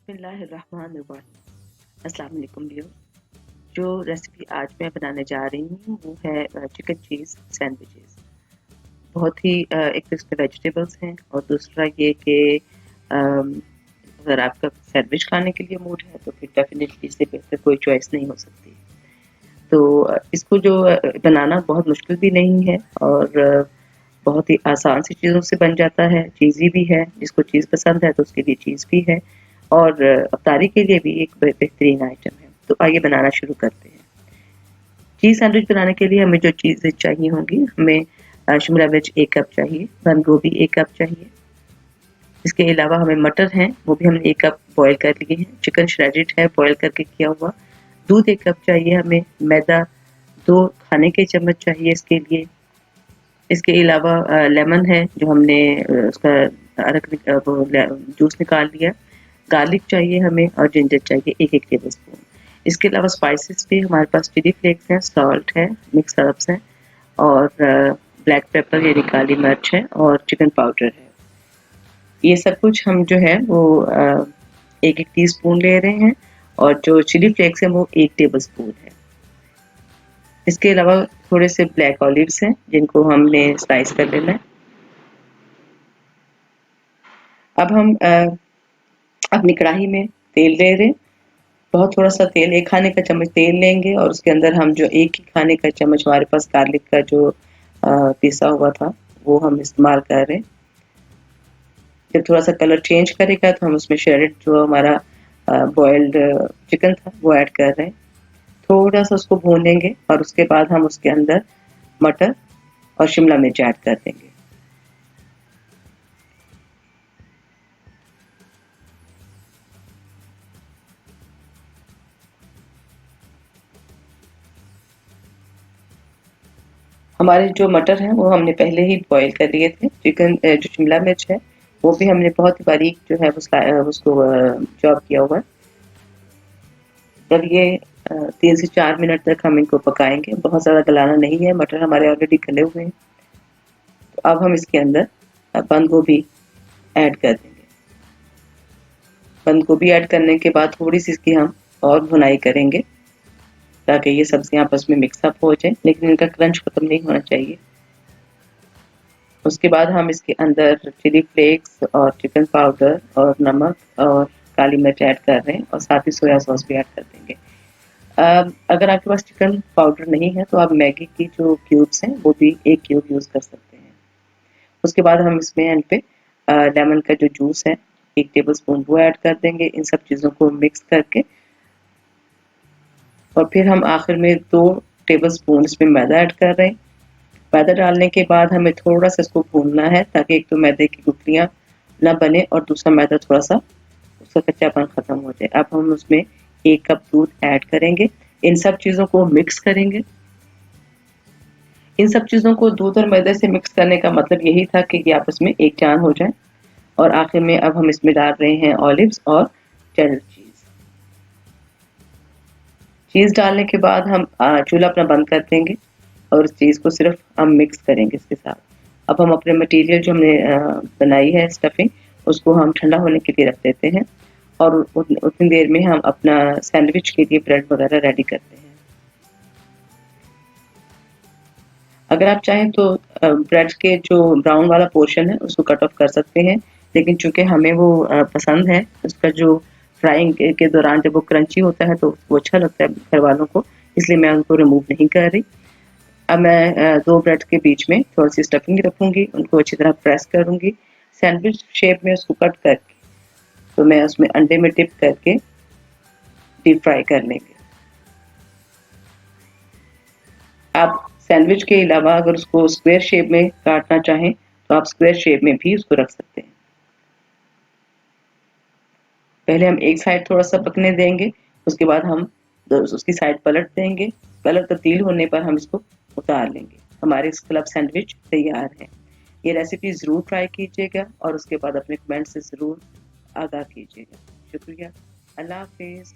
बिस्मिल्लाहिर्रहमानिर्रहीम। अस्सलाम वालेकुम व्यूअर्स। जो रेसिपी आज मैं बनाने जा रही हूँ वो है चिकन चीज़ सैंडविचेस। बहुत ही एक तो इसमें वेजिटेबल्स हैं और दूसरा ये कि अगर आपका सैंडविच खाने के लिए मूड है तो फिर डेफिनेटली इससे बेहतर कोई चॉइस नहीं हो सकती। तो इसको जो बनाना बहुत मुश्किल भी नहीं है और बहुत ही आसान सी चीज़ों से बन जाता है। चीज़ी भी है, जिसको चीज़ पसंद है तो उसके लिए चीज़ भी है और अफ्तारी के लिए भी एक बेहतरीन आइटम है। तो आइए बनाना शुरू करते हैं। चीज़ सैंडविच बनाने के लिए हमें जो चीज़ें चाहिए होंगी, हमें शिमला मिर्च 1 कप चाहिए, बंद गोभी 1 कप चाहिए। इसके अलावा हमें मटर हैं, वो भी हमने 1 कप बॉयल कर लिए हैं। चिकन श्रेडेड है बॉयल करके किया हुआ। दूध 1 कप चाहिए हमें। मैदा 2 खाने के चम्मच चाहिए इसके लिए। इसके अलावा लेमन है जो हमने उसका वो जूस निकाल लिया। गार्लिक चाहिए हमें और जिंजर चाहिए 1-1 टेबलस्पून। इसके अलावा स्पाइसेस भी हमारे पास चिली फ्लेक्स हैं, सॉल्ट है, मिक्स हर्ब्स हैं और ब्लैक पेपर यानी काली मिर्च है और चिकन पाउडर है। ये सब कुछ हम जो है वो 1-1 टीस्पून ले रहे हैं और जो चिली फ्लेक्स है वो 1 टेबलस्पून है। इसके अलावा थोड़े से ब्लैक ऑलिव्स हैं जिनको हमने स्लाइस कर लेना है। अब हम अपनी कढ़ाई में तेल ले रहे हैं। बहुत थोड़ा-सा तेल, 1 खाने का चम्मच तेल लेंगे और उसके अंदर हम जो 1 ही खाने का चम्मच हमारे पास गार्लिक का जो पिसा हुआ था, वो हम इस्तेमाल कर रहे हैं। जब थोड़ा-सा कलर चेंज करेगा तो हम उसमें श्रेडेड जो हमारा बॉइल्ड चिकन था, वो ऐड कर रहे हैं। थोड़ा-सा उसको भूनेंगे और उसके बाद हम उसके अंदर मटर और शिमला मिर्च ऐड कर देंगे। हमारे जो मटर हैं वो हमने पहले ही बॉईल कर लिए थे। चिकन जो शिमला मिर्च है वो भी हमने बहुत ही बारीक जो है उसको चॉप किया हुआ है। जब ये 3 से 4 मिनट तक हम इनको पकाएँगे, बहुत ज़्यादा गलाना नहीं है, मटर हमारे ऑलरेडी गले हुए हैं। तो अब हम इसके अंदर बंद गोभी ऐड कर देंगे। बंद गोभी ऐड करने के बाद थोड़ी-सी इसकी हम और भुनाई करेंगे ताकि ये सब्जियाँ आपस में मिक्स अप हो जाएँ, लेकिन इनका क्रंच खत्म नहीं होना चाहिए। उसके बाद हम इसके अंदर चिली फ्लेक्स और चिकन पाउडर और नमक और काली मिर्च ऐड कर रहे हैं और साथ ही सोया सॉस भी ऐड कर देंगे। अगर आपके पास चिकन पाउडर नहीं है तो आप मैगी की जो क्यूब्स हैं वो भी 1 क्यूब यूज़ कर सकते हैं। उसके बाद हम इसमें एंड पे लेमन का जो जूस है 1 टेबलस्पून वो ऐड कर देंगे। इन सब चीज़ों को मिक्स करके और फिर हम आखिर में 2 टेबलस्पून इसमें मैदा ऐड कर रहे हैं। मैदा डालने के बाद हमें थोड़ा-सा इसको भूनना है ताकि एक तो मैदे की गुठलियाँ ना बने और दूसरा मैदा थोड़ा-सा उसका कच्चापन खत्म हो जाए। अब हम उसमें 1 कप दूध ऐड करेंगे। इन सब चीज़ों को मिक्स करेंगे। इन सब चीज़ों को दूध और मैदे से मिक्स करने का मतलब यही था कि ये आपस में एक जान हो जाए और आखिर में अब हम इसमें डाल रहे हैं ऑलिव्स और चेडर चीज़। चीज़ डालने के बाद हम चूल्हा अपना बंद कर देंगे और इस चीज़ को सिर्फ हम मिक्स करेंगे इसके साथ। अब हम अपने मटीरियल जो हमने बनाई है स्टफिंग उसको हम ठंडा होने के लिए रख देते हैं और उतनी देर में हम अपना सैंडविच के लिए ब्रेड वगैरह रेडी करते हैं। अगर आप चाहें तो ब्रेड के जो ब्राउन वाला पोर्शन है उसको कट ऑफ कर सकते हैं, लेकिन चूँकि हमें वो पसंद है, उसका जो फ्राइंग के दौरान जब वो क्रंची होता है तो वो अच्छा लगता है घरवालों को, इसलिए मैं उनको रिमूव नहीं कर रही। अब मैं 2 ब्रेड के बीच में थोड़ी-सी स्टफिंग रखूँगी, उनको अच्छी तरह प्रेस करूँगी, सैंडविच शेप में उसको कट करके तो मैं उसमें अंडे में डिप करके डीप फ्राई कर लेंगे। आप सैंडविच के अलावा अगर उसको स्क्वायर शेप में काटना चाहें, तो आप स्क्वायर शेप में भी उसको रख सकते हैं। पहले हम एक साइड थोड़ा-सा पकने देंगे, उसके बाद हम उसकी साइड पलट देंगे। कलर तब्दील होने पर हम इसको उतार लेंगे। हमारे क्लब सैंडविच तैयार है। ये रेसिपी ज़रूर ट्राई कीजिएगा और उसके बाद अपने कमेंट से ज़रूर आगाह कीजिएगा। शुक्रिया। अल्लाह हाफ़िज़।